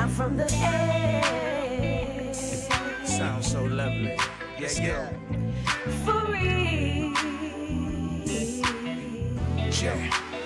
I'm from the edge. Sounds so lovely. Yeah. For real.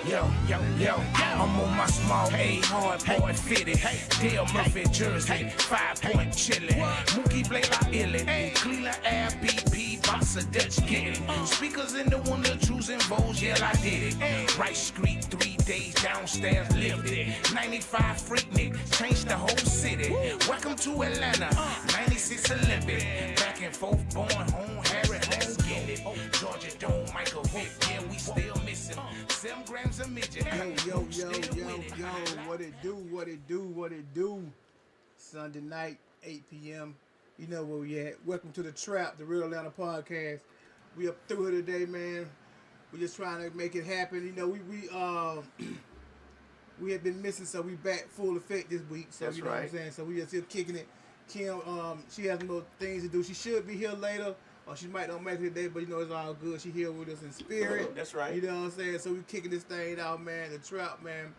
Yo, I'm on my small A, hard boy fitted. Dale Murphy jersey, 5-point chillin'. Mookie Blake like illin'. Cleveland Air BP, Bossa Dutch getting. Speakers in the window, choosing bowls, yeah, I did it. Rice Street, 3 days downstairs, lived it. 95 Freaknik, changed the whole city. Welcome to Atlanta, 96 Olympic. Back and forth, born home, Harry, let's get it. Georgia Dome, Michael Vick, yeah, we still missing. 7 grams of midget. Yo, what it do? Sunday night, 8 p.m. You know where we at. Welcome to the T.R.A.P, the Real Atlanta Podcast. We up through here today, man. We just trying to make it happen. You know, we have been missing, so we back full effect this week. So That's you know right. what I'm saying? So we just here kicking it. Kim, she has more things to do. She should be here later. Or she might not make it today, but you know it's all good. She here with us in spirit. That's right. You know what I'm saying? So we kicking this thing out, man. The T.R.A.P, man.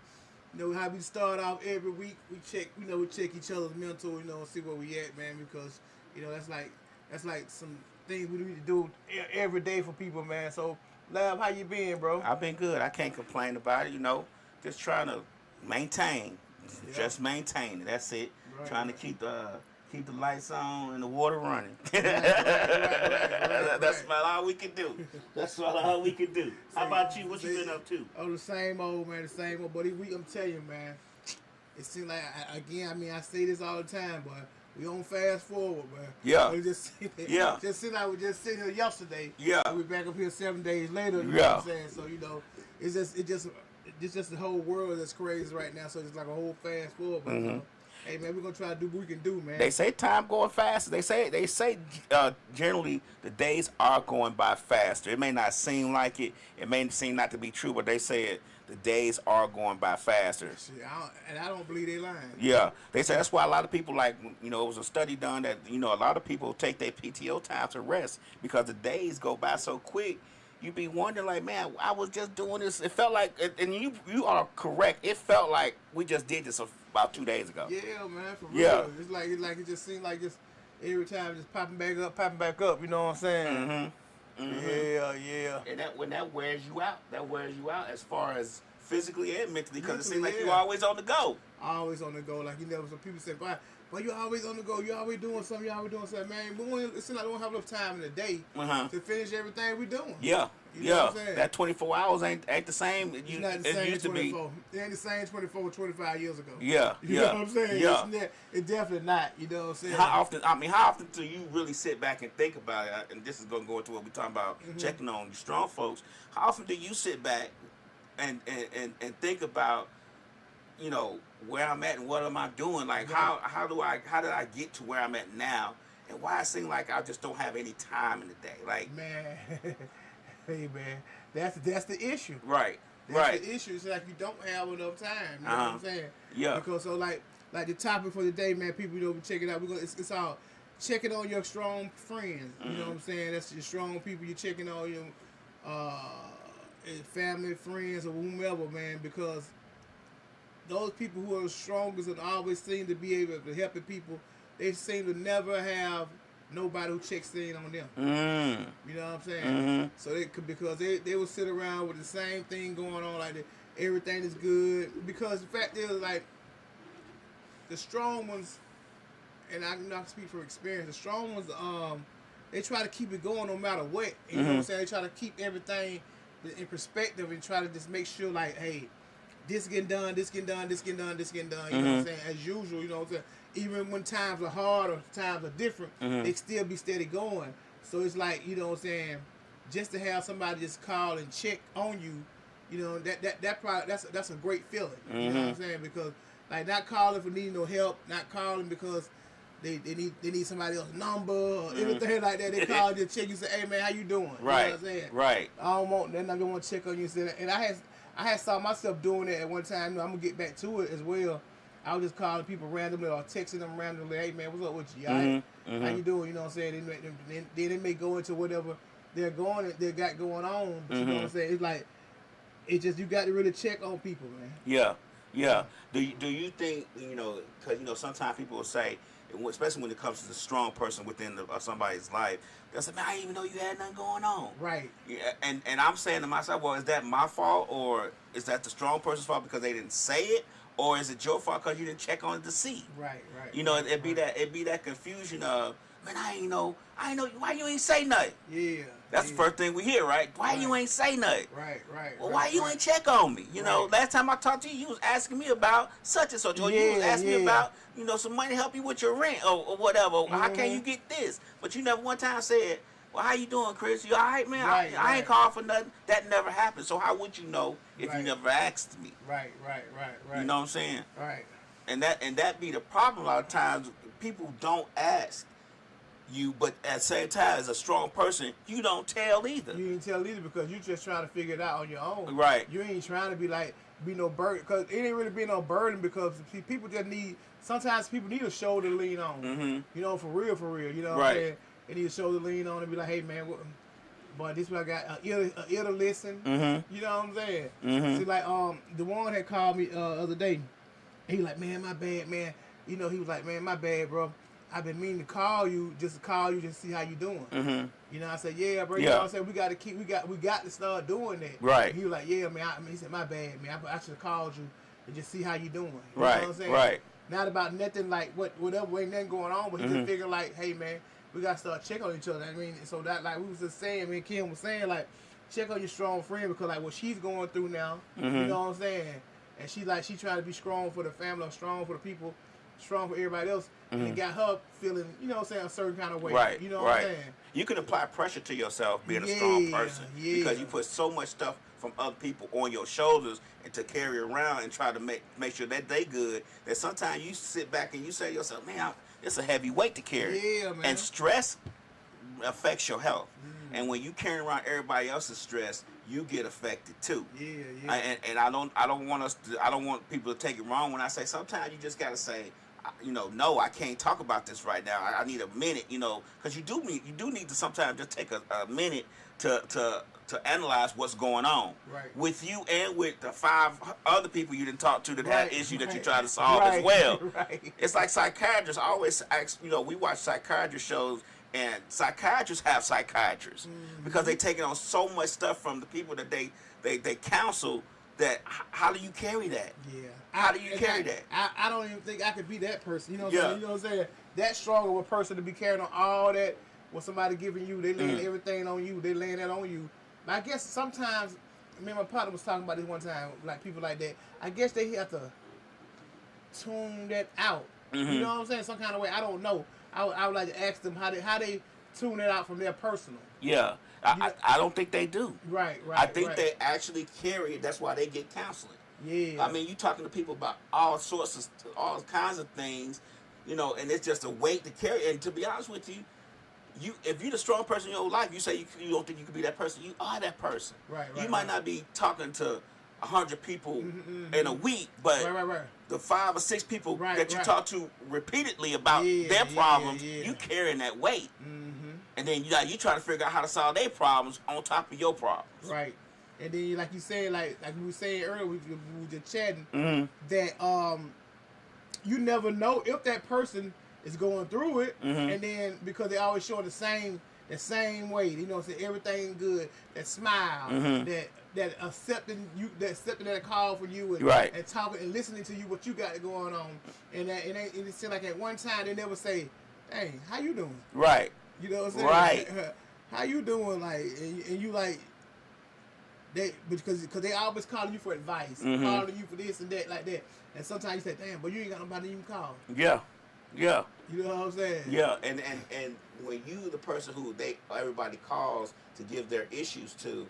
You know how we start off every week. We check each other's mental. You know, see where we at, man. Because you know that's like some things we need to do every day for people, man. So, Lab, how you been, bro? I've been good. I can't complain about it. You know, just trying to maintain. Yeah. Just maintain it. That's it. Right, Trying to keep the lights on and the water running. Right. That's about all we can do. That's about all we can do. How about you? What you been up to? Oh, the same old, man. The same old. But I'm telling you, man. It seems like I say this all the time, but we on fast forward, man. Yeah. We just we just sitting here yesterday. Yeah. And we back up here 7 days later. You know Yeah. what I'm saying? So you know, it's just the whole world that's crazy right now. So it's like a whole fast forward. But, hey man, we're gonna try to do what we can do, man. They say time going faster. They say generally the days are going by faster. It may not seem like it. It may seem not to be true, but they say it. The days are going by faster. Shit, I don't believe they lying. Yeah, they say that's why a lot of people, like, you know, it was a study done that, you know, a lot of people take their PTO time to rest because the days go by so quick. You be wondering, like, man, I was just doing this. It felt like, and you are correct. It felt like we just did this about 2 days ago. Yeah, man, for real. Yeah. It's like it just seemed like just every time just popping back up. You know what I'm saying? Yeah. And when that wears you out, as far as physically and mentally, because it seems like Mentally, you're always on the go. Always on the go. Like, you know, some people say, but you always on the go. You always doing something. Man, it seems like we don't have enough time in the day to finish everything we doing. Yeah. You know what I'm saying? That 24 hours ain't the same. It's not the same used to be. 24. It ain't the same 25 years ago. Yeah. You know what I'm saying? Yeah. It's definitely not. You know what I'm saying? How often do you really sit back and think about it? And this is going to go into what we're talking about, checking on you strong folks. How often do you sit back and think about, you know, where I'm at and what am I doing? Like, how did I get to where I'm at now? And why it seems like I just don't have any time in the day? Like, man, hey man, that's the issue. Right. That's the issue. It's like you don't have enough time. You know what I'm saying? Yeah. Because so like the topic for the day, man, people, you know, we check it out. It's all checking on your strong friends. You know what I'm saying? That's your strong people. You're checking on your family, friends, or whomever, man, because those people who are the strongest and always seem to be able to help people, they seem to never have nobody who checks in on them. You know what I'm saying? So because they will sit around with the same thing going on, like everything is good. Because the fact is, like, the strong ones, and I can not speak from experience, the strong ones, they try to keep it going no matter what. You know what I'm saying? They try to keep everything in perspective and try to just make sure, like, hey, this getting done, this getting done, this getting done, this getting done. You know what I'm saying? As usual, you know what I'm saying? Even when times are hard or times are different, they still be steady going. So it's like, you know what I'm saying, just to have somebody just call and check on you, you know, that probably that's a great feeling. You know what I'm saying? Because, like, not calling for needing no help, not calling because they need somebody else's number or anything like that. They call you, check you, say, hey man, how you doing? Right. You know what I'm saying? Right. I don't want to check on you. And I had saw myself doing that at one time. You know, I'm gonna get back to it as well. I was just calling people randomly or texting them randomly. Hey man, what's up with you? All right? How you doing? You know what I'm saying? Then they may go into whatever they got going on. But you know what I'm saying? It's like, it's just, you got to really check on people, man. Yeah. Yeah. Do you think, because sometimes people will say, especially when it comes to the strong person within somebody's life, they'll say, man, I didn't even know you had nothing going on. Right. Yeah, and I'm saying to myself, well, is that my fault, or is that the strong person's fault because they didn't say it, or is it your fault because you didn't check on it to see? Right. It'd be that confusion of, man, I ain't know, why you ain't say nothing? Yeah. That's the first thing we hear, right? Why you ain't say nothing? Right. Well, why you ain't check on me? Last time I talked to you, you was asking me about such and such, or you was asking me about, some money to help you with your rent or whatever. How can you get this? But you never one time said, well, how you doing, Chris? You all right, man? I ain't called for nothing. That never happened. So how would you know if you never asked me? Right. You know what I'm saying? Right. And that be the problem a lot of times. People don't ask you, but at the same time, as a strong person, you don't tell either. You ain't tell either because you just trying to figure it out on your own. Right. You ain't trying to be no burden, because it ain't really be no burden, because people just need, sometimes people need a shoulder to lean on. Mm-hmm. For real. You know what I'm saying? They need a shoulder to lean on and be like, hey man, boy, this what I got, ear to listen. Mm-hmm. You know what I'm saying? Mm-hmm. See, like the one had called me other day. He was like, man, my bad, man. He was like, man, my bad, bro. I've been meaning to call you just to see how you doing. Mm-hmm. I said, yeah, bro. You know what I'm saying? We got to start doing that. Right. He was like, yeah, man. He said, my bad, man. I should have called you and just see how you doing. You Right. know what I'm saying? Right. Not about nothing like whatever, ain't nothing going on, but he just figured like, hey, man, we got to start checking on each other. I mean, so that, like we was just saying, me and Kim was saying, like, check on your strong friend, because like what she's going through now, you know what I'm saying? And she trying to be strong for the family, or strong for the people, strong for everybody else, and it got her feeling, a certain kind of way. Right. You know what I'm saying? You can apply pressure to yourself being a strong person because you put so much stuff from other people on your shoulders and to carry around and try to make sure that they good, that sometimes you sit back and you say to yourself, man, it's a heavy weight to carry. Yeah, man. And stress affects your health. And when you carry around everybody else's stress, you get affected too. Yeah. And I don't want people to take it wrong when I say sometimes you just gotta say, no, I can't talk about this right now. I need a minute, because you do need to sometimes just take a minute to analyze what's going on with you and with the 5 other people you didn't talk to that had issue that you try to solve as well. It's like psychiatrists. I always ask, we watch psychiatrist shows, and psychiatrists have psychiatrists because they taking on so much stuff from the people that they counsel. That how do you carry that? Yeah. How do you carry that? I don't even think I could be that person. You know what I'm saying? That strong of a person to be carrying on all that, what somebody giving you, they laying everything on you, they laying that on you. But I guess sometimes, me and my partner was talking about this one time, like people like that, I guess they have to tune that out. You know what I'm saying? Some kind of way. I don't know. I would like to ask them how they tune it out from their personal. Yeah. I don't think they do. Right. I think they actually carry it. That's why they get counseling. Yeah. I mean, you talking to people about all kinds of things, and it's just a weight to carry. And to be honest with you, if you're the strong person in your life, you say you don't think you could be that person. You are that person. Right. You might not be talking to 100 people in a week, but the 5 or 6 people that you talk to repeatedly about their problems, you carrying that weight. And then you trying to figure out how to solve their problems on top of your problems. Right. And then, like you said, like we were saying earlier, we were just chatting, that you never know if that person is going through it, and then because they always show the same way, say everything good, that smile, that accepting that call for you, and talking and listening to you what you got going on, and it seems like at one time they never say, "Hey, how you doing?" Right. You know what I'm saying? Right. How you doing? Like, and you like, because they always calling you for advice, calling you for this and that, like that. And sometimes you say, damn, but you ain't got nobody to even call. Yeah. You know what I'm saying? Yeah, and when you the person who everybody calls to give their issues to,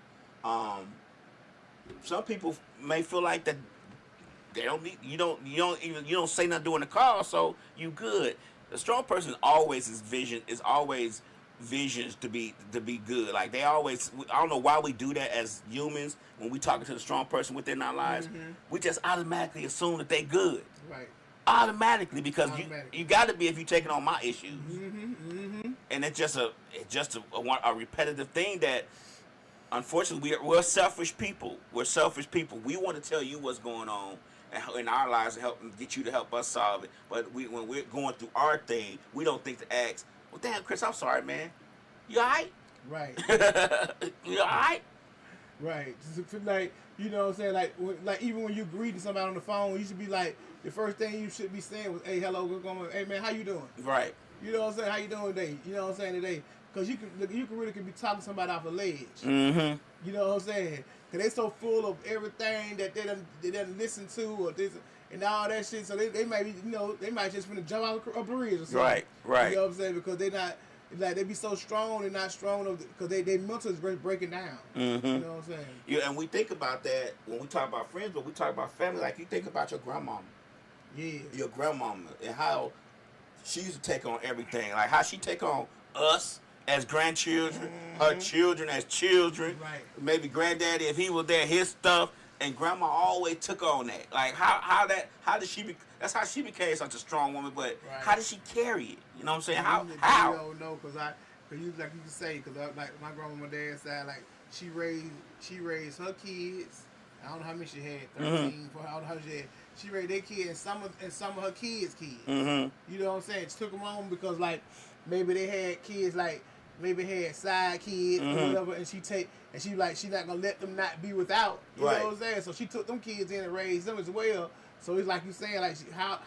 some people may feel like that they don't need you don't say nothing during the call, so you good. The strong person always visions to be good. Like they always, I don't know why we do that as humans when we talking to the strong person within our lives. We just automatically assume that they good. Right. Automatically, because you got to be if you taking on my issues. And it's just a repetitive thing that, unfortunately, we're selfish people. We're selfish people. We want to tell you what's going on, in our lives to help get you to help us solve it. But when we're going through our thing, we don't think to ask, well, damn, Chris, I'm sorry, man. You all right? Right. You all right? Right. Just like, you know what I'm saying? Like even when you greeting somebody on the phone, you should be like, the first thing you should be saying was, hey, hello, what's going on? Hey, man, how you doing? Right. You know what I'm saying? How you doing today? You know what I'm saying today? Because you can really be talking to somebody off a ledge. Mm-hmm. You know what I'm saying? Because they so full of everything that they done listen to or this and all that shit. So they might be, you know, they might just finna jump out a bridge or something. Right, right. You know what I'm saying? Because they not, like, they be so strong, they're not strong because they mental is breaking down. Mm-hmm. You know what I'm saying? Yeah, and we think about that when we talk about friends, but we talk about family. Like, you think about your grandmama. Yeah. Your grandmama and how she used to take on everything. Like, how she take on us as grandchildren, her children as children, Right. maybe granddaddy if he was there, his stuff, and grandma always took on that. Like how did she that's how she became such a strong woman, but Right. how did she carry it? You know what I'm saying? How? You don't know because you like you can say because like my grandma, my dad's side, like she raised her kids. I don't know how many she had, 13, I don't know how she had. She raised their kids and some of her kids' kids. Mm-hmm. You know what I'm saying? She took them on because like maybe they had kids like maybe had side kids or whatever, and she not gonna let them not be without. You know what I'm saying? So she took them kids in and raised them as well. So it's like you saying, like how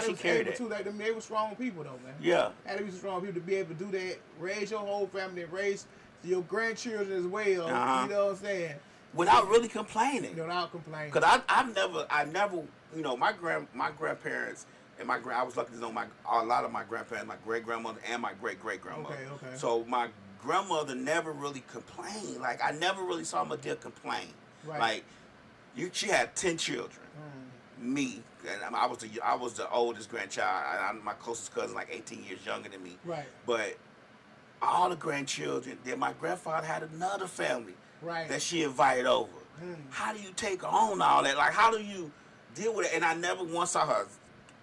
she carried it? Like they were strong people though, man. Yeah. Had to be some strong people to be able to do that, raise your whole family, and raise your grandchildren as well. You know what I'm saying? Without really complaining. Without complaining. Cause I never, you know, my grandparents and I was lucky to know a lot of my grandparents, my great grandmother and my great grandmother. Okay. So my grandmother never really complained. Like I never really saw my dear complain. Right. Like she had 10 children. Me, and I was the oldest grandchild. My closest cousin, like 18 years younger than me. Right. But all the grandchildren. Then my grandfather had another family. Right. That she invited over. How do you take on all that? Like, how do you deal with it? And I never once saw her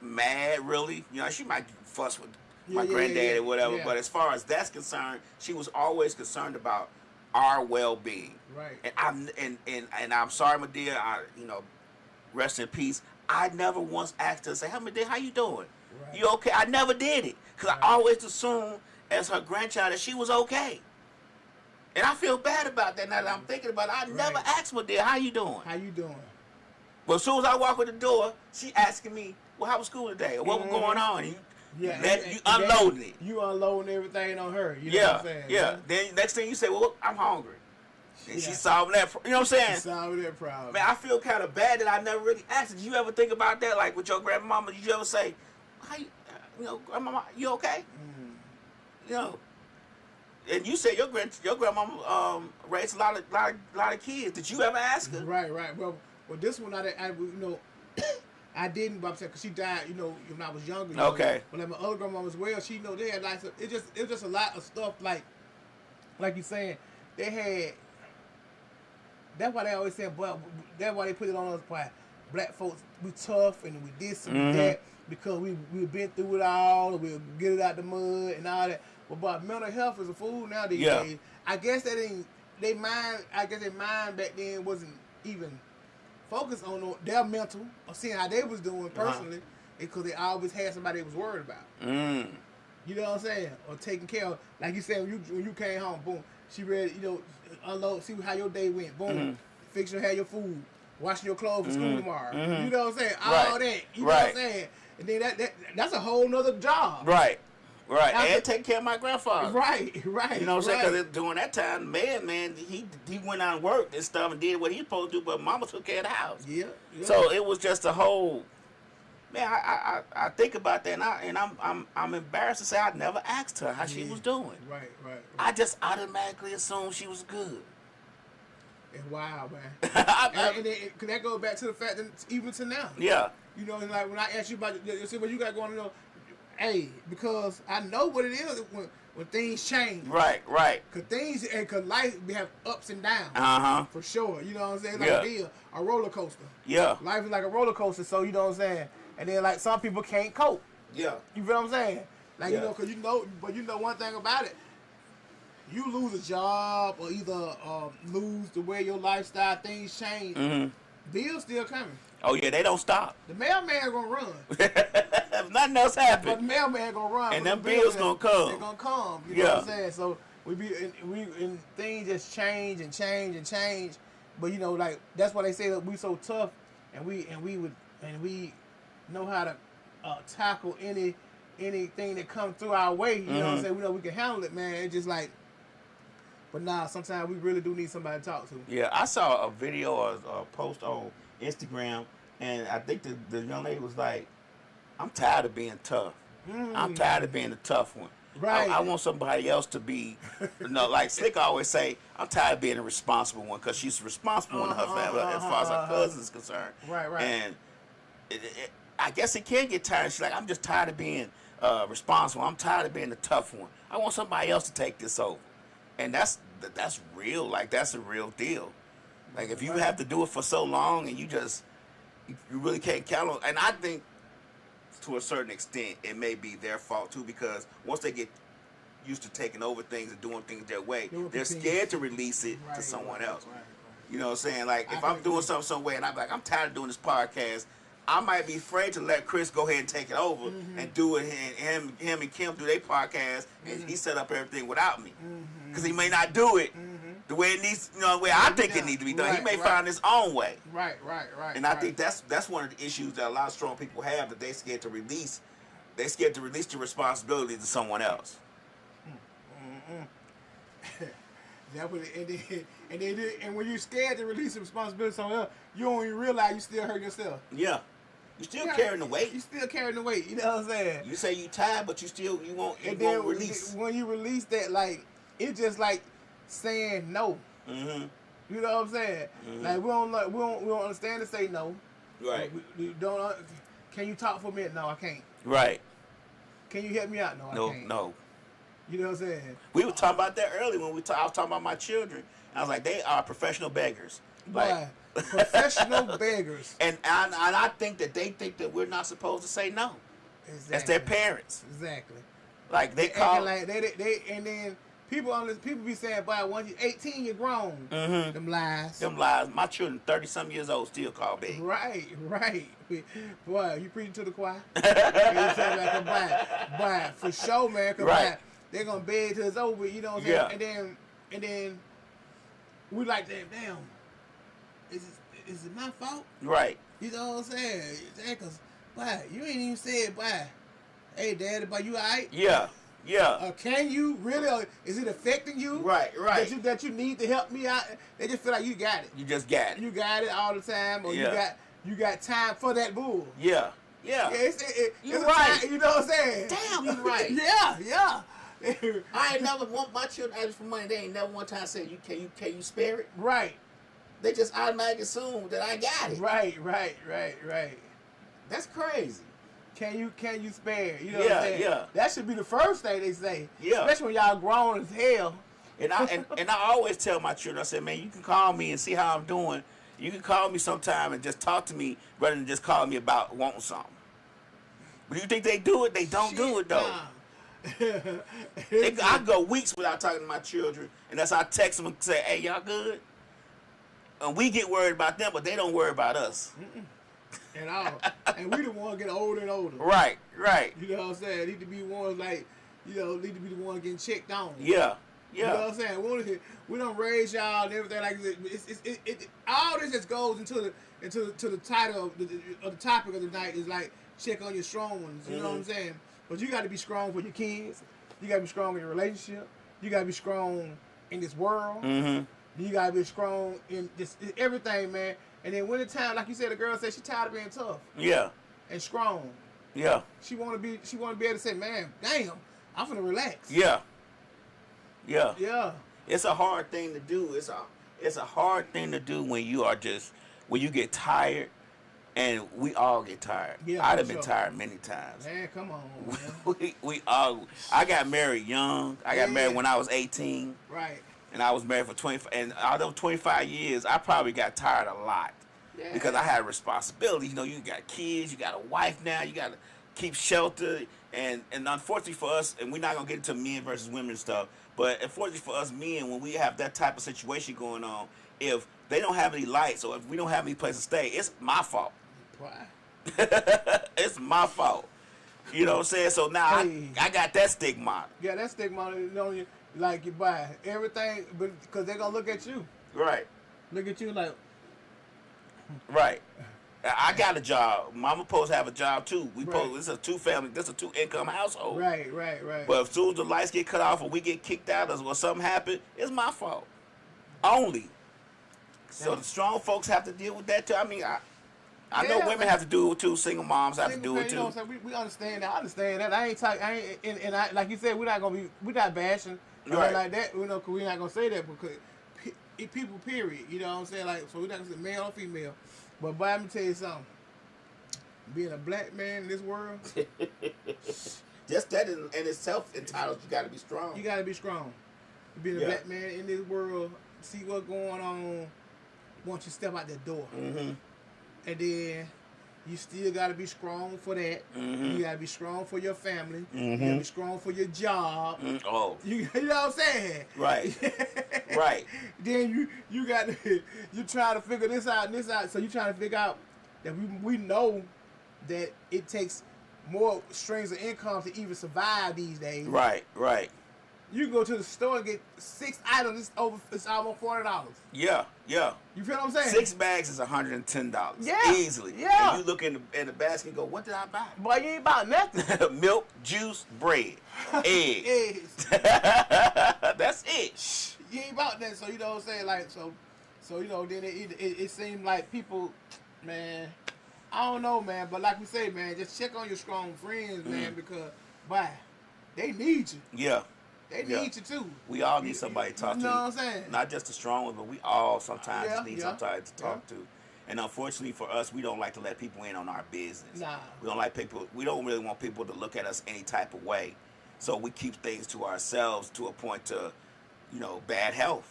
mad, really. You know, she might fuss with my granddad or whatever, but as far as that's concerned, she was always concerned about our well-being. Right. And I'm sorry, my dear. You know, rest in peace. I never once asked her to say, "Hey, my dear, how you doing? Right. You okay?" I never did it because I always assumed as her grandchild that she was okay. And I feel bad about that now that I'm thinking about it. I never asked my dear, how you doing? How you doing? Well, as soon as I walk in the door, she asking me, well, how was school today? Or what was going on? And you unloading it. You unloading everything on her. You know what I'm saying? Yeah. Then next thing you say, well, I'm hungry. And she's solving that. You know what I'm saying? Solving that problem. Man, I feel kind of bad that I never really asked. Did you ever think about that? Like with your grandmama, did you ever say, how you, grandmama, you okay? You know. And you said your grandmama raised a lot of kids. Did you ever ask her? Right. Well, this one I I didn't, but I'm saying because she died, you know, when I was younger. Okay. But like my other grandmama as well, she they had like it was just a lot of stuff like you saying they had. That's why they always say, but that's why they put it on us. Why black folks we tough and we this and we that because we've been through it all. We'll get it out the mud and all that. But mental health is a fool now these days. I guess that ain't their mind back then wasn't even focused on their mental or seeing how they was doing personally because they always had somebody they was worried about. You know what I'm saying? Or taking care of, like you said, when you came home, boom, she ready, you know, unload, see how your day went, boom, fix your hair, your food, washing your clothes for school tomorrow. You know what I'm saying? All that, you know what I'm saying? And then that's a whole nother job. Right. And take care of my grandfather. Right. You know what I'm saying? Because during that time, man, he went out and worked and stuff and did what he supposed to do, but mama took care of the house. Yeah. So it was just a whole. Man, I think about that and I'm embarrassed to say I never asked her how she was doing. Right. I just automatically assumed she was good. It's wild, man. and that goes back to the fact that even to now. Yeah. You know, like when I ask you about see what you got going on. Hey, because I know what it is when things change. Right. Cause life have ups and downs. For sure. You know what I'm saying? Like a roller coaster. Yeah. Life is like a roller coaster, so you know what I'm saying? And then like some people can't cope. Yeah. You feel what I'm saying? Like you know, cause you know one thing about it. You lose a job or either lose the way your lifestyle things change. Bills still coming. Oh yeah, they don't stop. The mailman gonna run. If nothing else But the happens, mailman gonna run. And but them the bills gonna come. They're gonna come. You know what I'm saying? So and things just change and change and change. But you know, like that's why they say that we so tough, and we know how to tackle anything that comes through our way. You know what I'm saying? We know we can handle it, man. It's just like, but nah, sometimes we really do need somebody to talk to. yeah, I saw a video or a post on Instagram, and I think the young lady was like, "I'm tired of being tough. I'm tired of being the tough one. Right. I want somebody else to be, like Slick always say, I'm tired of being a responsible one because she's a responsible one in her family as far as her cousin is concerned. Right. And I guess it can get tired. She's like, I'm just tired of being responsible. I'm tired of being the tough one. I want somebody else to take this over. And that's real. Like, that's a real deal. Like, if you have to do it for so long and you really can't count on, and I think to a certain extent it may be their fault too, because once they get used to taking over things and doing things their way, they're scared to release it to someone else. Right. You know what I'm saying? Like, if I'm doing something some way and I'm like, I'm tired of doing this podcast, I might be afraid to let Chris go ahead and take it over and do it, and him and Kim do their podcast, and he set up everything without me, because he may not do it the way it needs, the way I think it needs to be done. He may find his own way. Right. And I think that's one of the issues that a lot of strong people have, that they're scared to release. They're scared to release the responsibility to someone else. That what and when you're scared to release the responsibility to someone else, you don't even realize you still hurt yourself. Yeah. You still carrying the weight. You still carrying the weight. You know what I'm saying? You say you tired, but you won't release. When you release that, like, it's just like saying no. You know what I'm saying? Like, we don't understand to say no. Right. We don't. Can you talk for a minute? No, I can't. Right. Can you help me out? No, I can't. No. You know what I'm saying? We were talking about that earlier when I was talking about my children. I was like, they are professional beggars. Like, professional beggars. And I think that they think that we're not supposed to say no. Exactly. As their parents. Exactly. Like, they call. Like they and then people be saying, "Boy, once you're 18, you're grown." Them lies. My children, 30-some years old, still call big. Right. Boy, you preaching to the choir. Boy, for sure, man. Cause they're gonna beg till it's over. You know what I'm saying? And then we like, damn. Is it my fault? Right. You know what I'm saying? Because, boy, you ain't even said, boy, hey, Daddy, boy, you all right? Yeah. Can you really? Is it affecting you? Right. That you need to help me out? They just feel like you got it. You just got it. You got it all the time, or you got time for that bull. Yeah. You're right. Time, you know what I'm saying? Damn, you're right. Yeah. I ain't never want my children ask for money. They ain't never one time said, can you spare it? Right. They just automatically assume that I got it. Right. That's crazy. Can you spare? You know what I'm saying? Yeah. That should be the first thing they say. Yeah. Especially when y'all grown as hell. And I always tell my children, I say, man, you can call me and see how I'm doing. You can call me sometime and just talk to me rather than just call me about wanting something. But you think they do it? They don't do it, though. Nah. I go weeks without talking to my children, and that's how I text them and say, hey, y'all good? And we get worried about them, but they don't worry about us. At all. And we the ones getting older and older. Right. You know what I'm saying? Need to be ones like, need to be the ones getting checked on. Yeah. You know what I'm saying? We don't raise y'all and everything like this. All this just goes into the title of the topic of the night is like, check on your strong ones. You know what I'm saying? But you got to be strong for your kids. You got to be strong in your relationship. You got to be strong in this world. You got to be strong in this everything, man. And then when the time, like you said, the girl said she tired of being tough. Yeah. And strong. Yeah. She want to be able to say, man, damn, I'm finna relax. Yeah. It's a hard thing to do. It's a hard thing to do when you get tired. And we all get tired. Yeah, I'd have been tired many times. Man, come on, man. we all. I got married young. I got married when I was 18. Right. And I was married for 25. And out of 25 years, I probably got tired a lot. Yeah. Because I had responsibilities. You know, you got kids. You got a wife now. You got to keep shelter. And unfortunately for us, and we're not going to get into men versus women and stuff, but unfortunately for us men, when we have that type of situation going on, if they don't have any lights, or if we don't have any place to stay, it's my fault. Why? It's my fault. You know what I'm saying? So now Hey. I got that stigma. Yeah, that stigma on you, like you buy everything, but because they're gonna look at you. Right. Look at you like, Right. I got a job. Mama supposed to have a job too. We Right. supposed, this is a 2-income household. right. But as soon as the lights get cut off or we get kicked out or something happen, it's my fault. Only. So Yeah. the strong folks have to deal with that too. I mean, I know Yeah, women man. have to do it too. Single moms have to Single do it parent, too. you know what I'm saying? We understand that. I understand that. I ain't talking. And I, like you said, we're not bashing or Right. like that. You know, cause we're not gonna say that because people. Period. You know what I'm saying? Like, so we're not gonna say male or female. But boy, let me tell you something. Being a black man in this world, Just that in itself entitles you got to be strong. you gotta be strong. Being a Yeah. black man in this world, see what's going on once you step out the door, Mm-hmm. and then you still gotta be strong for that. Mhm. You gotta be strong for your family. You Mhm. gotta be strong for your job. Oh, You know what I'm saying? right. Right. Then you got you trying to figure this out and this out. So you trying to figure out that we know that it takes more streams of income to even survive these days. Right. You can go to the store and get 6 items. It's almost $40. Yeah. You feel what I'm saying? 6 bags is $110. Yeah, Easily. yeah. And you look in the basket and go, what did I buy? Boy, you ain't about nothing. Milk, juice, bread, eggs. Eggs. That's it. You ain't about that. So you know what I'm saying? Like so you know. Then it seemed like people, man. I don't know, man. But like we say, man, just check on your strong friends, man, because boy, they need you. Yeah. They Yeah. need you too. We all need somebody to talk to. You know what I'm saying? Not just the strong ones, but we all sometimes Yeah, need yeah, somebody to talk to. And unfortunately for us, we don't like to let people in on our business. Nah. We don't like people. We don't really want people to look at us any type of way. So we keep things to ourselves to a point to, bad health.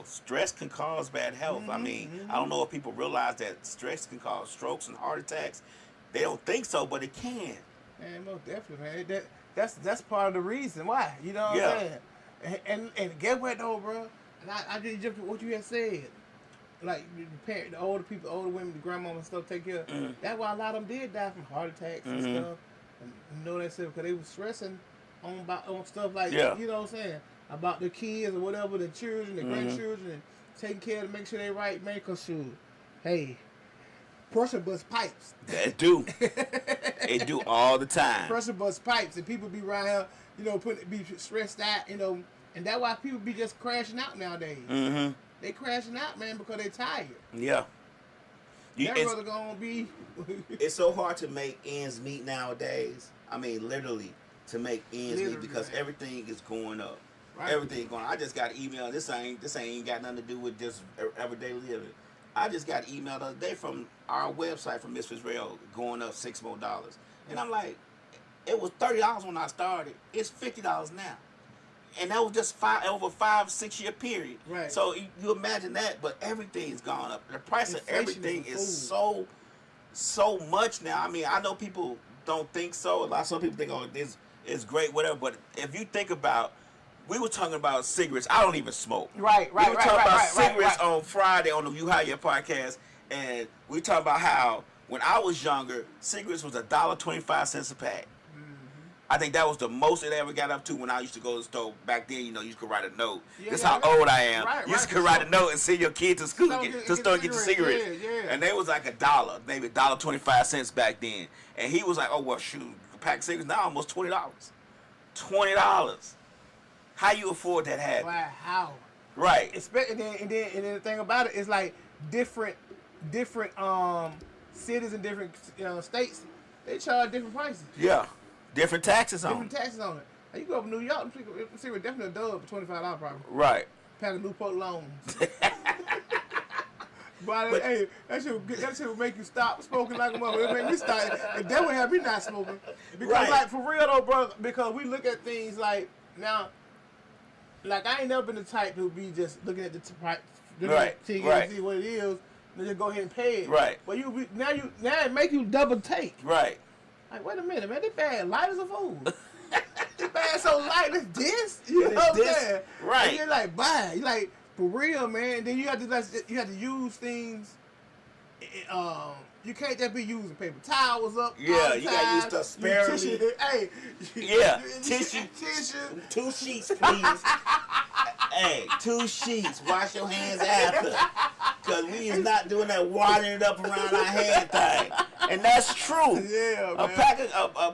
Stress can cause bad health. I mean, I don't know if people realize that stress can cause strokes and heart attacks. They don't think so, but it can. Man, most definitely, man. That's part of the reason why. You know what Yeah. I'm saying? And get what though, bro? And I just jumped to what you had said. Like the older people, older women, the grandma and stuff take care. That's why a lot of them did die from heart attacks and stuff. And you know that stuff because they were stressing on stuff like Yeah. you know what I'm saying, about their kids or whatever, the children, the grandchildren, and taking care to make sure they right, man. Cause shoot, hey, pressure bust pipes. It do. It do all the time. Pressure bust pipes, and people be around here, be stressed out, and that's why people be just crashing out nowadays. Mm-hmm. They crashing out, man, because they tired. Yeah. That brother gonna be. It's so hard to make ends meet nowadays. I mean, literally, to make ends meet Literally, because man. everything is going up. Right. Everything going. I just got an email. This ain't got nothing to do with just everyday living. I just got an email the other day from our website from Misfits Rail going up $6 more, and I'm like, it was $30 when I started. It's $50 now, and that was just over 5-6 year period. Right. So you imagine that, but everything's gone up. The price Inflation of everything is a is so much now. I mean, I know people don't think so. Some people think, oh, this is great, whatever. But if you think about, we were talking about cigarettes. I don't even smoke. Right. We were talking about cigarettes on Friday on the You Hire podcast, and we talking about how when I was younger, cigarettes was $1.25 a pack. I think that was the most it ever got up to when I used to go to the store. Back then, you could write a note. Yeah, This is yeah, how right. old I am. Right, You could right, write for a note and send your kid to school to get the cigarettes. Yeah. And they was like $1, maybe $1.25 back then. And he was like, oh, well, shoot, a pack of cigarettes now almost $20. $20. How you afford that habit? Wow, how? Right. And then the thing about it is like different cities and different states, they charge different prices, Yeah. Different taxes on different it. taxes on it. Like, you go up to New York, cigarette definitely a dub for $25 probably. Right. Pack of Newport loans. But hey, that shit would make you stop smoking like a mother. It make me stop. And that would have me not smoking. Because Right. like for real though, bro, because we look at things like now, like I ain't never been the type to be just looking at the price, Right, ticket right. and see what it is, and just go ahead and pay it. Right. But now it make you double take. Right. Like, wait a minute, man, they bad light as a fool. They bad so light as this. You It's know what I'm this? saying? Right. And you're like, buy. You like, For real, man. Then you have to use things. You can't just be using paper towels up. Yeah, all the you gotta use time. stuff sparingly. Tissue, hey. Yeah, tissue. Tissue. 2 sheets, please. Hey, 2 sheets. Wash your hands after. Because we is not doing that watering it up around our hand thing. And that's true. Yeah, a man.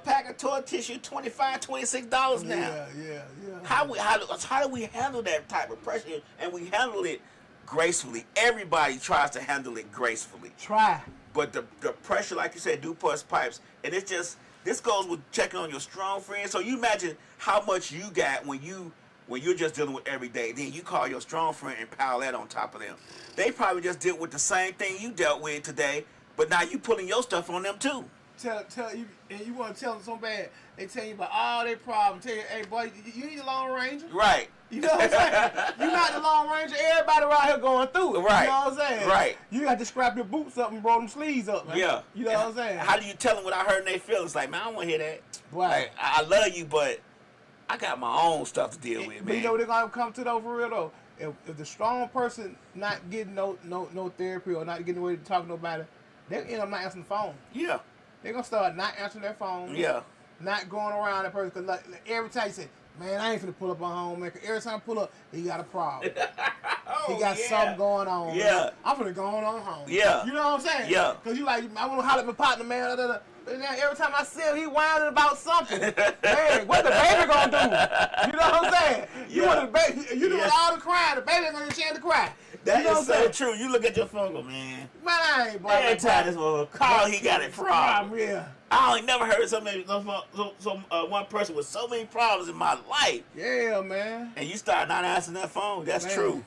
pack of toilet tissue, $25, $26 now. Yeah. How do we handle that type of pressure? And we handle it gracefully. Everybody tries to handle it gracefully. Try. But the pressure, like you said, do bust pipes. And it's just, this goes with checking on your strong friends. So you imagine how much you got when you're just dealing with every day. Then you call your strong friend and pile that on top of them. They probably just dealt with the same thing you dealt with today, but now you pulling your stuff on them too. Tell you, and you want to tell them so bad. They tell you about all their problems. Tell you, hey boy, you need a Lone Ranger. Right. You know what I'm saying? You're not the Lone Ranger. Everybody around here going through it. Right. You know what I'm saying? Right. You got to scrap your boots up and roll them sleeves up, man. Yeah. You know what I'm saying? How do you tell them without hurting their feelings? Like, man, I don't want to hear that. Right. Like, I love you, but I got my own stuff to deal with, But man. you know what they're gonna come to though, for real though. If the strong person not getting no therapy or not getting away to talk to nobody, they end up not answering the phone. Yeah. They're gonna start not answering their phone. Yeah. Not going around that person, cause like every time you say, man, I ain't finna pull up on home, man. 'Cause every time I pull up, he got a problem. Oh, He got something going on. Yeah. Man. I'm finna go on home. Yeah. You know what I'm saying? Yeah. Cause you like, I wanna holler at my partner, man. But now every time I see him, he whining about something. Man, what the baby gonna do? You know what I'm saying? You Yeah. want the baby, you doing Yeah. all the crying. The baby ain't gonna get a chance to cry. That you know is what I'm so saying? true. You look at your phone, go, man. Man, I ain't boy. Every time this motherfucker call, he got a problem. Yeah. I ain't never heard one person with so many problems in my life. Yeah, man. And you start not answering that phone. That's Man. true.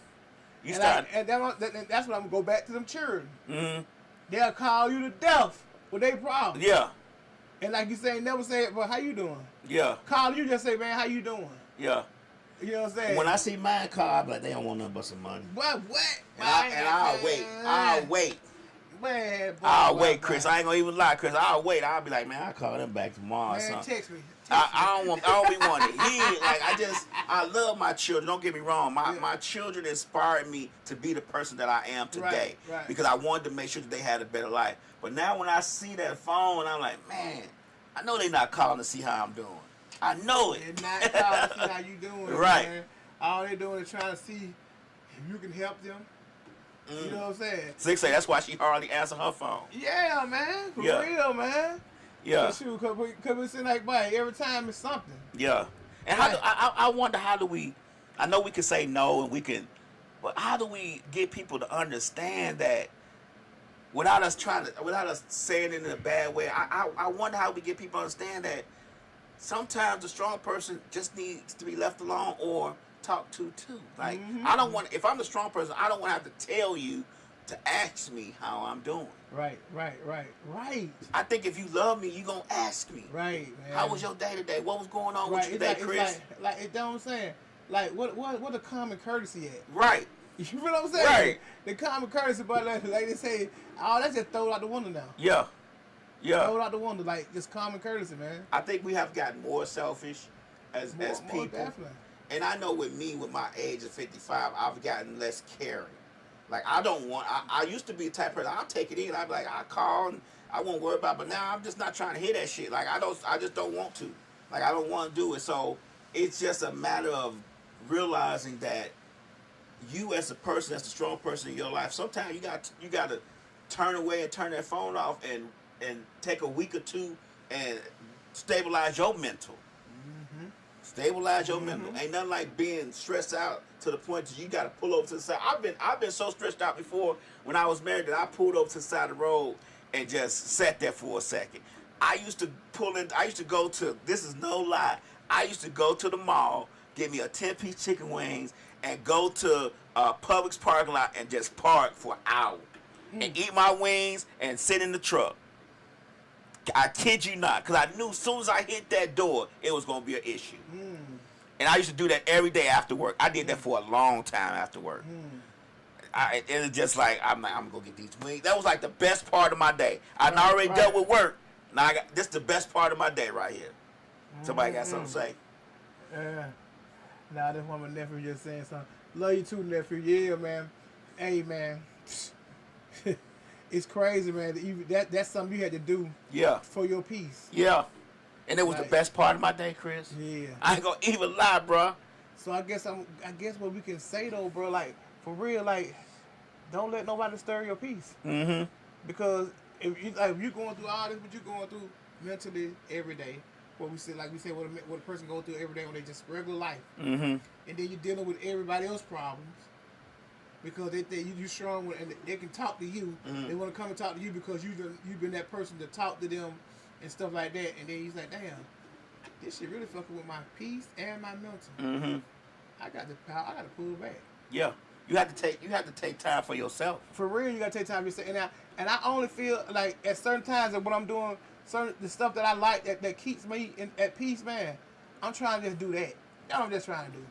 You And start. that's what I'm gonna go back to them children. Mm-hmm. They'll call you to death with their problems. Yeah. And like you say, never say it, but how you doing? Yeah. Call you, just say, man, how you doing? Yeah. You know what I'm saying? When I see mine call, I'm like, they don't want nothing but some money. What? And I'll wait. I'll wait. Man, boy, I'll boy, wait, boy. Chris. I ain't gonna even lie, Chris. I'll wait. I'll be like, man, I'll call them back tomorrow or Man, something. text me. I don't be wanting to hear. Like, I love my children. Don't get me wrong. My children inspired me to be the person that I am today. Right. Because I wanted to make sure that they had a better life. But now when I see that phone, I'm like, man, I know they're not calling to see how I'm doing. I know it. They're not calling to see how you doing. Right. Man. All they're doing is trying to see if you can help them. You know what I'm saying? Six say that's why she hardly answer her phone. Yeah, man. For Yeah. real, man. Yeah. Shoot, cause we seem like, boy, every time it's something. Yeah. And Right. I wonder how do we, I know we can say no and we can, but how do we get people to understand that without us saying it in a bad way? I wonder how we get people to understand that sometimes the strong person just needs to be left alone or talked to too. Like, I don't want, if I'm the strong person, I don't want to have to tell you to ask me how I'm doing. Right. I think if you love me, you gonna ask me. Right, man. How was your day today? What was going on right. with you today, Chris? It's like, you know what I'm saying? Like, what a common courtesy at? Right. You feel what I'm saying? Right. The common courtesy, but like they say, oh, that's just throw it out the window now. Yeah. Yeah. Throw it out the window, like just common courtesy, man. I think we have gotten more selfish as people. More definitely. And I know with me, with my age of 55, I've gotten less caring. Like, I don't want, I used to be the type of person, I'll take it in. I'd be like, I call and I won't worry about it. But now I'm just not trying to hear that shit. Like, I just don't want to. Like, I don't want to do it. So it's just a matter of realizing that you as a person, as a strong person in your life, sometimes you got to turn away and turn that phone off and take a week or two and stabilize your mental. Stabilize your mental. Ain't nothing like being stressed out to the point that you got to pull over to the side. I've been so stressed out before when I was married that I pulled over to the side of the road and just sat there for a second. I used to go to, this is no lie, I used to go to the mall, get me a 10-piece chicken wings, and go to Publix parking lot and just park for an hour. And eat my wings and sit in the truck. I kid you not, because I knew as soon as I hit that door, it was going to be an issue. And I used to do that every day after work. I did that for a long time after work. It was just like, I'm going to go get these wings. That was like the best part of my day. I'd already dealt with work. Now this is the best part of my day right here. Somebody got something to say? Yeah. Now this one my nephew just saying something. Love you too, nephew. Yeah, man. Hey, man. It's crazy, man. That's something you had to do Yeah. for your peace. Yeah. And it was the Like- best part of my day, Chris. Yeah. I ain't gonna even lie, bro. So I guess what we can say though, bro, like for real, like don't let nobody stir your peace. Mm-hmm. Because if you you're going through all this, what you're going through mentally every day, what we say what a person goes through every day when they just regular life, Mm-hmm. and then you're dealing with everybody else's problems. Because they think you strong and they can talk to you. Mhm. They want to come and talk to you because you've been that person to talk to them and stuff like that. And then he's like, damn, this shit really fucking with my peace and my mental. Mm-hmm. I got to pull back. Yeah. You have to take time for yourself. For real, you gotta take time to yourself. And I only feel like at certain times that when I'm doing the stuff that I like that keeps me at peace, man. I'm trying to just do that. That's what I'm just trying to do.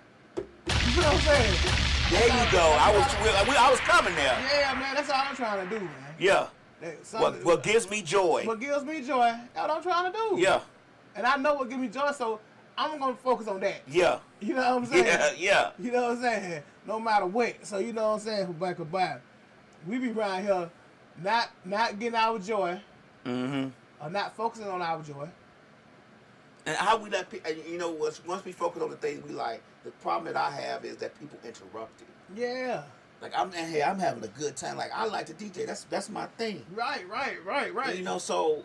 You know what I'm saying? There you go. I was coming there. Yeah, man. That's all I'm trying to do, man. Yeah. That- What gives me joy. What gives me joy, that's what I'm trying to do. Yeah. And I know what gives me joy, so I'm gonna focus on that. Yeah. You know what I'm saying? Yeah. Yeah. You know what I'm saying? No matter what. So you know what I'm saying? For back goodbye. We be around here not getting our joy Mm-hmm. or not focusing on our joy. And how we let people, once we focus on the things we like, the problem that I have is that people interrupt it. Yeah. Like I'm having a good time. Like I like to DJ. That's my thing. Right. You know, so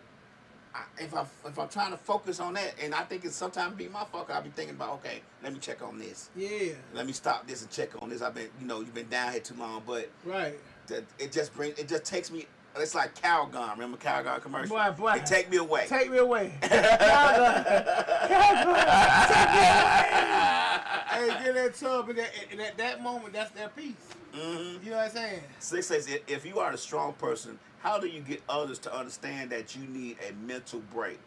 if I'm trying to focus on that, and I think it's sometimes be my fuck, I'll be thinking about, okay, let me check on this. Yeah. Let me stop this and check on this. I've been, you've been down here too long, but Right. it just takes me. It's like Calgon. Remember Calgon commercial? Boy. It take me away. Take me away. Take me away. Hey, get that tub, and at that moment, that's their peace. Mm-hmm. You know what I'm saying? Six says, if you are a strong person, how do you get others to understand that you need a mental break?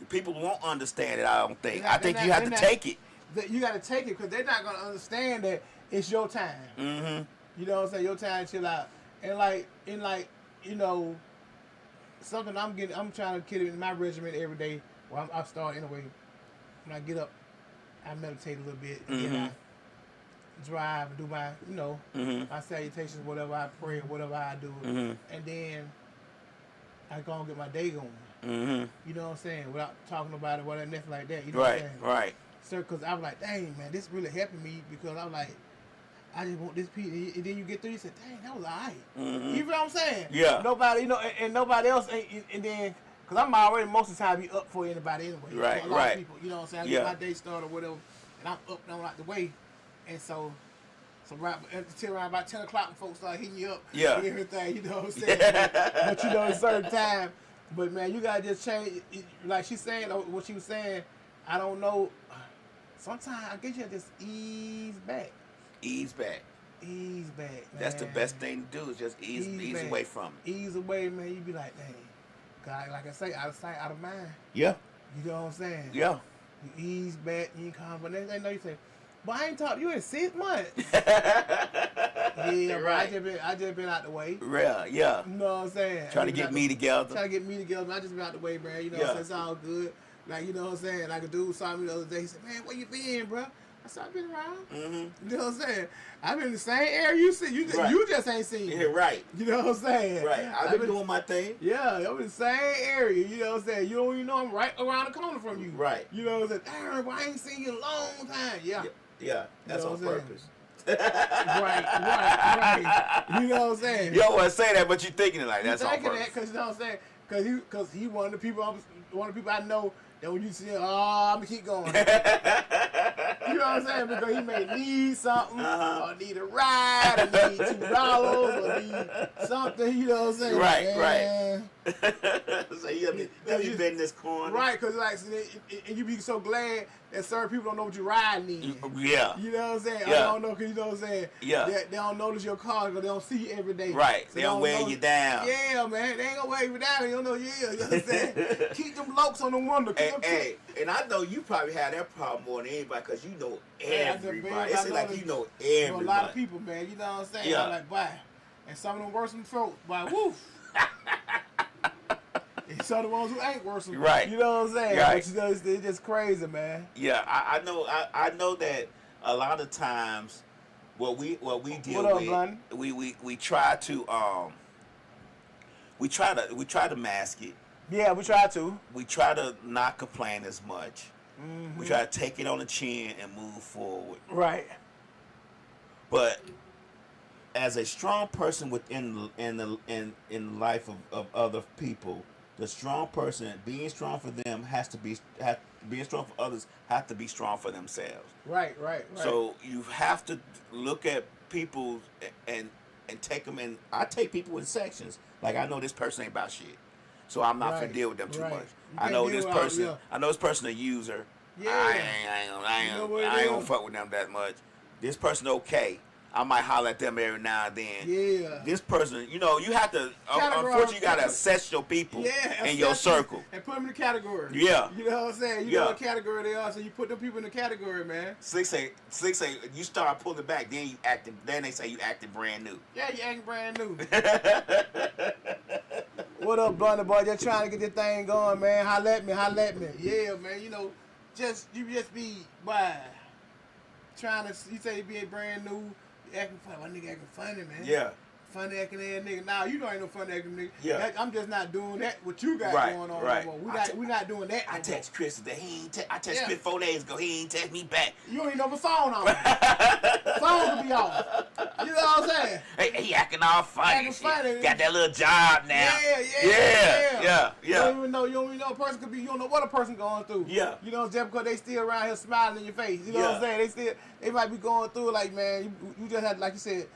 People won't understand it, I don't think. I think you have to take it. You got to take it because they're not going to understand that it's your time. Mm-hmm. You know what I'm saying? Your time to chill out. And something I'm trying to get in my regimen every day. Well, I start anyway. When I get up, I meditate a little bit. And then I drive and do my, my salutations, whatever I pray, whatever I do. Mm-hmm. And then I go and get my day going. Mm-hmm. You know what I'm saying? Without talking about it, whatever, nothing like that. You know what I'm saying? Right. So, because I was like, dang, man, this really helping me because I was like, I just want this piece. And then you get through, you say, dang, that was all right. Mm-hmm. You know what I'm saying? Yeah. Nobody, and nobody else ain't, and then, because I'm already most of the time be up for anybody anyway. Right, For a lot of people, you know what I'm saying? I get my day started or whatever, and I'm up and I'm out the way. And so right until around about 10 o'clock when folks start hitting you up Yeah. and everything, you know what I'm saying? But you know, a certain time. But man, you gotta just change. Like she's saying, what she was saying, I don't know. Sometimes I guess you have to just ease back. Ease back. Ease back, man. That's the best thing to do is just ease back. away from it. Ease away, man. You be like, dang. God, like I say, out of sight, out of mind. Yeah. You know what I'm saying? Yeah. You ease back, you calm, but next thing you know, you say, but I ain't talked to you in 6 months. Yeah, Right. I just been out the way. Yeah. Yeah. You know what I'm saying? Trying to get me together. Trying to get me together. I just been out the way, man. You know, Yeah. so it's all good. Like, you know what I'm saying? Like a dude saw me the other day. He said, man, where you been, bro? I said, I've been around. Mm-hmm. You know what I'm saying? I've been in the same area you see. You just ain't seen me. Yeah, right. You know what I'm saying? Right. I've been doing my thing. Yeah, I'm in the same area. You know what I'm saying? You don't even know I'm right around the corner from you. Right. You know what I'm saying? Darn, I ain't seen you in a long time. Yeah. Yeah. That's You know on what I'm purpose. Right. You know what I'm saying? You don't want to say that, but you're thinking it like that's on thinking purpose. that because you know what I'm saying? Because he one of the people I know that when you see him, I'm gonna keep going. You know what I'm saying? Because he may need something, or need a ride, or need $2, or need something. You know what I'm saying? Right. So you have been in this corner. Right, because like, and you be so glad that certain people don't know what your ride needs. Yeah. You know what I'm saying? Yeah. I don't know because you know what I'm saying? Yeah. They don't notice your car because they don't see you every day. Right. So They don't wear you down. Yeah, man. They ain't gonna wear you down. You don't know, you know what I'm saying? Keep them lokes on the window. Hey, and I know you probably had that problem more than anybody because you know everybody. It's like you know everybody. A lot of people, man. You know what I'm saying? Yeah. I'm like, bye. And some of them worse than folks, bye. Woof. And some of the ones who ain't worse than Right. You know what I'm saying? Right. But you know, it's just crazy, man. Yeah, I know that a lot of times what we deal What up, with, Blondie? we try to mask it. Yeah, we try to. We try to not complain as much. We try to take it on the chin and move forward. Right. But as a strong person within the life of other people, the strong person being strong for them being strong for others have to be strong for themselves. Right. So you have to look at people and take them in. I take people in sections. Like, I know this person ain't about shit, so I'm not gonna deal with them too much. I know this person. I know this person a user. Yeah. I ain't gonna fuck with them that much. This person okay. I might holler at them every now and then. Yeah. This person, you have to. Unfortunately, you gotta assess your people in your circle and put them in the category. Yeah. You know what I'm saying? You know what category they are, so you put them people in the category, man. Slick say you start pulling back, then you acting. Then they say you acting brand new. Yeah, you acting brand new. What up, Blondie boy? Just trying to get this thing going, man. Holla at me. Yeah, man. You just be trying to. You say you be a brand new. Acting funny, my nigga acting funny, man. Yeah. Funny acting ass nigga. Nah, you know ain't no funny acting nigga. Yeah. I'm just not doing that. What you got going on? Right. We not doing that. I text Chris today. I text Chris 4 days ago. He ain't text me back. You don't even know the phone on. Phone could be off. You know what I'm saying? Hey, he acting all funny. Acting funny. Got that little job now. Yeah. Yeah. You don't even know a person could be. You don't know what a person going through. Yeah. You know, just because they still around here smiling in your face. You know what I'm saying? They might be going through like, man. You just had, like you said,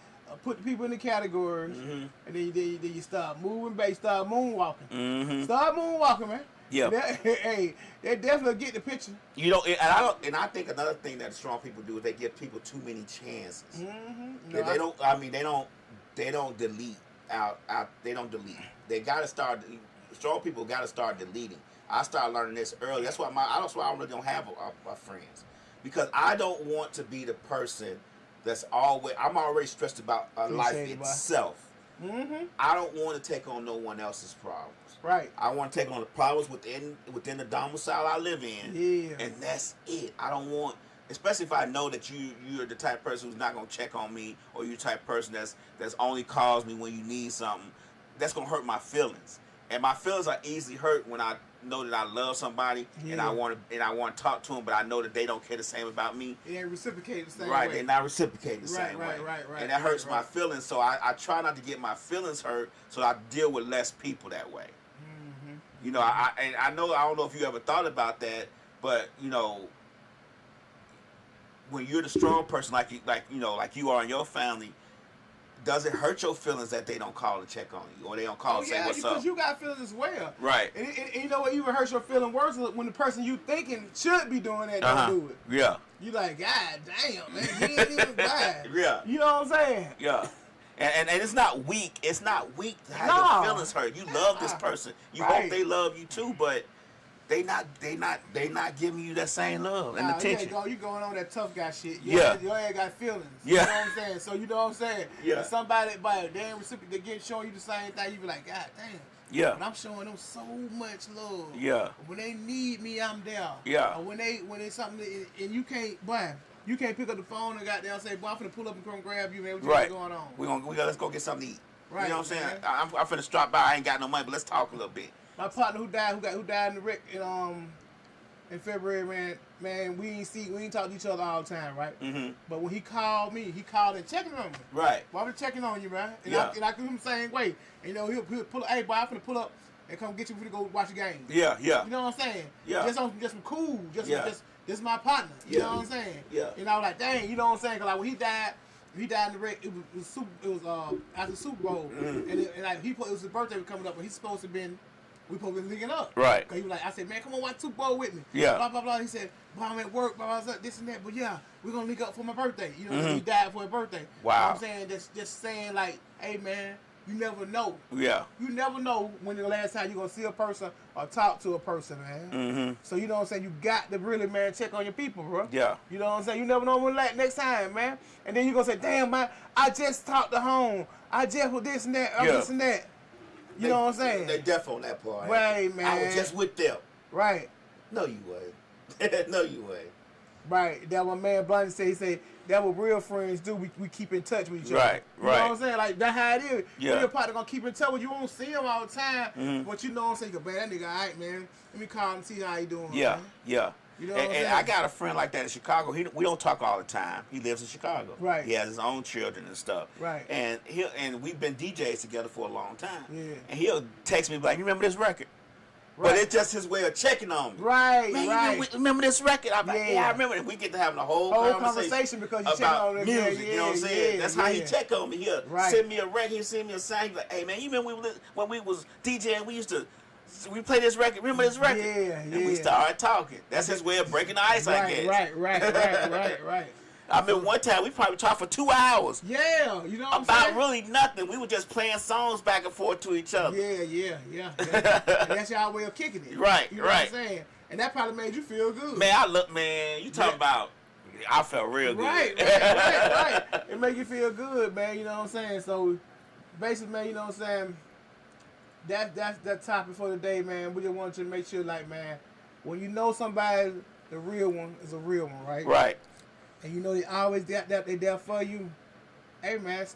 put the people in the categories, and then you start moving back, start moonwalking. Start moonwalking, man. Yeah. Hey, they definitely get the picture. And I think another thing that strong people do is they give people too many chances. They don't delete out. They don't delete. They gotta start. Strong people gotta start deleting. I started learning this early. That's why I really don't have my friends, because I don't want to be the person that's always. I'm already stressed about life itself. I don't want to take on no one else's problems. Right. I want to take on the problems within the domicile I live in. Yeah. And that's it. I don't want, especially if I know that you're the type of person who's not gonna check on me, or you're the type of person that's only calls me when you need something. That's gonna hurt my feelings. And my feelings are easily hurt when I know that I love somebody and I want to talk to them, but I know that they don't care the same about me. It ain't reciprocated the same way. Right, they're not reciprocating the same way. Right. And that hurts my feelings, so I try not to get my feelings hurt, so I deal with less people that way. I don't know if you ever thought about that, but when you're the strong person, like you are in your family, does it hurt your feelings that they don't call and check on you, or they don't call and say what's up? Because you got feelings as well. Right. And you know what even hurts your feeling worse when the person you thinking should be doing that don't do it. Yeah. You like, God damn, man, he ain't even bad. Yeah. You know what I'm saying? Yeah. And it's not weak. It's not weak to have your feelings hurt. You love this person. You hope they love you too, but they not giving you that same love and attention. You going on that tough guy shit. Your ass got feelings. Yeah. You know what I'm saying? So you know what I'm saying? Yeah. If somebody they ain't recipient, they showing you the same thing, you be like, God damn. Yeah. But I'm showing them so much love. Yeah. When they need me, I'm there. Yeah. Or when it's something and you can't pick up the phone and goddamn say, boy, I'm finna pull up and come grab you, man. What you got going on? We gonna let's go get something to eat. Right. You know what I'm saying? I'm finna stop by. I ain't got no money, but let's talk a little bit. My partner who died in the wreck in February, man, we ain't talk to each other all the time, right? Mm-hmm. But when he called me, he called and checking on me. Right. Well, I'm checking on you, man. And I do him the same way. And he'll pull up, hey, boy, I'm finna pull up and come get you to go watch the game. Yeah. You know what I'm saying? Yeah. Just some cool. Just this my partner. You know what I'm saying? Yeah. And I was like, dang, you know what I'm saying? Cause like when he died in the wreck. It was after the Super Bowl, and it was his birthday coming up, and he's supposed to been. We supposed to be linking up. Right. Cause he was like, I said, man, come on, watch Super Bowl with me. Yeah. Blah, blah, blah. He said, well, I'm at work, blah, blah, blah, this and that. But yeah, we're going to link up for my birthday. You know, he died for his birthday. Wow. You know what I'm saying? Just saying like, hey, man, you never know. Yeah. You never know when the last time you're going to see a person or talk to a person, man. Mm-hmm. So, you know what I'm saying? You got to really, man, check on your people, bro. Yeah. You know what I'm saying? You never know when next time, man. And then you're going to say, damn, man, I just talked to home. I just with this and that, this and that. You know what I'm saying? They deaf on that part. Right, man. I was just with them. Right. No, you wasn't. No, you wasn't. Right. That what man Bunny said. He said that what real friends do. We keep in touch with each other. Right, You know what I'm saying? Like that's how it is. Yeah. Your partner gonna keep in touch with you. You won't see him all the time, but you know what I'm saying? Man, that nigga, all right, man. Let me call him and see how he doing. Yeah, man. yeah. You know what I'm and saying? I got a friend like that in Chicago. We don't talk all the time. He lives in Chicago. Right. He has his own children and stuff. Right. And we've been DJs together for a long time. Yeah. And he'll text me like, "You remember this record?" Right. But it's just his way of checking on me. Right, Man, right. you remember this record? I'm like, yeah, I remember it. We get to having a whole conversation because you check about on it. music. Yeah, you know what I'm saying? yeah, That's how he yeah. check on me. He'll Right. send me a record. He'll send me a sign. He's like, "Hey man, you remember when we was DJing? We play this record. Remember this record?" Yeah, And we started talking. That's his way of breaking the ice, I guess. Right. I remember one time we probably talked for 2 hours Yeah, you know what I'm about saying? really nothing. We were just playing songs back and forth to each other. Yeah. That's y'all way of kicking it. Right, You know right. what I'm saying? And that probably made you feel good. Man, you talking about, I felt real good. Right. It make you feel good, man. You know what I'm saying? So, basically, man, you know what I'm saying? That's that topic for today, man. We just wanted to make sure, like, man, when you know somebody, the real one is a real one, right? Right. And you know they always got that they there for you. Hey, man,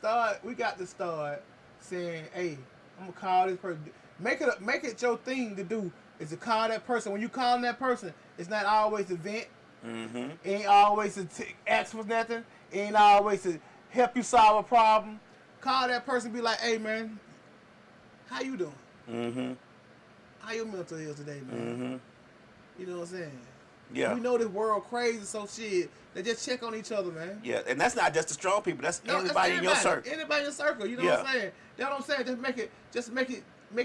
we got to start saying, hey, I'm gonna call this person. Make it your thing to do is to call that person. When you call that person, it's not always to vent. Mm-hmm. It ain't always to ask for nothing. It ain't always to help you solve a problem. Call that person, be like, hey, man, how you doing? Mm-hmm. How your mental is today, man? Mm-hmm. You know what I'm saying? Yeah. We know this world crazy, so shit. They just check on each other, man. Yeah, and that's not just the strong people. That's No, everybody in your circle. Anybody in your circle. You know what I'm saying? That's what I'm saying. Just make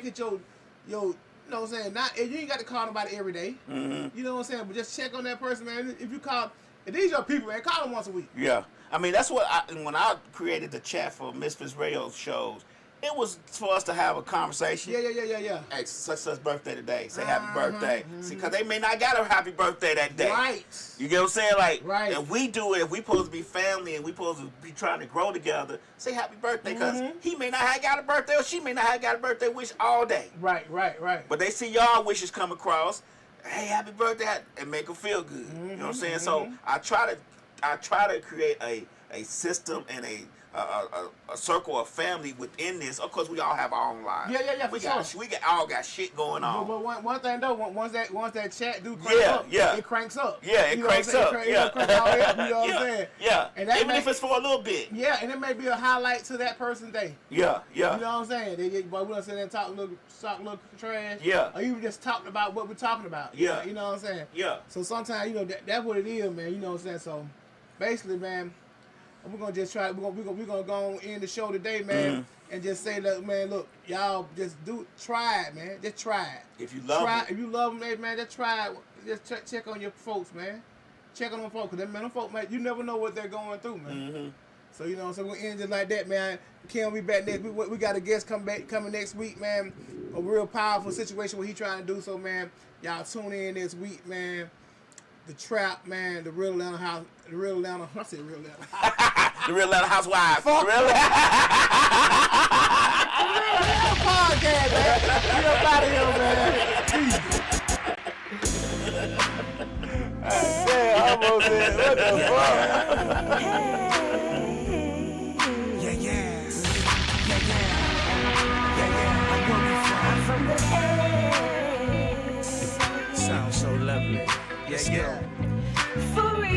it your you know what I'm saying? Not you ain't got to call nobody every day. Mm-hmm. You know what I'm saying? But just check on that person, man. If you call, if these your people, man, call them once a week. Yeah. I mean, that's what when I created the chat for Misfits Radio shows, it was for us to have a conversation. Yeah. Hey, such birthday today. Say happy birthday. See, because they may not got a happy birthday that day. Right. You get what I'm saying? Like, Right. and we do it. If we supposed to be family and we supposed to be trying to grow together, say happy birthday because he may not have got a birthday or she may not have got a birthday wish all day. Right. But they see y'all wishes come across. Hey, happy birthday, and make them feel good. You know what I'm saying? So I try to create a system and a circle of family within this. Of course, we all have our own lives. Yeah, We for all got shit going on. But one thing though, once that chat do crank up, it cranks up. Yeah, it cranks up. It cranks all the way up, you know what I'm saying? Yeah. And that Even if it's for a little bit. Yeah, and it may be a highlight to that person's day. Yeah. You know what I'm saying? But we don't sit there and talk a little trash. Yeah. Or even just talk about what we're talking about. Yeah. You know what I'm saying? Yeah. So sometimes, you know, that's what it is, man. You know what I'm saying? So basically, man, we're gonna just try. We're gonna go on end the show today, man, and just say, look, man, look, y'all just try it, man. Just try it. If you love them. If you love them, man, just try it. Just check on your folks, man. Check on them folks, cause them folk, man, you never know what they're going through, man. So you know, so we're gonna end just like that, man. Ken will be back next week. We got a guest coming next week, man. A real powerful situation what he trying to do. So, man, y'all tune in this week, man. The T.R.A.P, man, the real Atlanta house, I said real Atlanta house. The Real Atlanta Housewives. Fuck. Real Podcast, man. Get up out of here, man. I almost said, what the fuck? I'm from the edge. Sounds so lovely. Yeah. For real.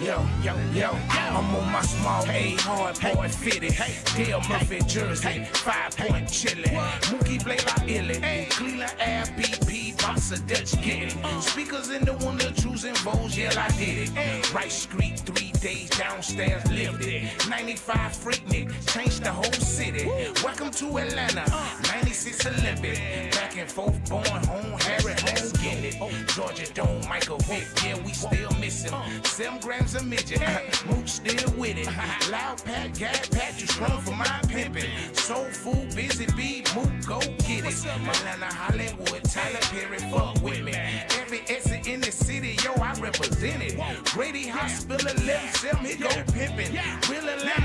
Yo, I'm on my small A, hard boy fitted. Dale Murphy jersey, 5-point chillin'. Mookie Blake like illin'. Cleveland Air BP, box of Dutch getting. Speakers in the one of the trues and bowls, yeah, I did it. Rice Street, 3 days downstairs, lived it. 95 Freaknik, changed the whole city. Welcome to Atlanta, 96 Olympic. Back and forth, born home, Harry home, get it. Georgia Dome, Michael Vick, yeah, we still miss him. 7 grams of midget, Mook still with it. Loud Pat, Gad Pat, you strong for my pimpin'. Soul Food, Busy Bee, Mook, go get it. Atlanta, Hollywood, Tyler Perry, fuck with me. Every exit in the city, yo, I represent it. Grady Hospital, 11-7, he go pimpin'. Real Atlanta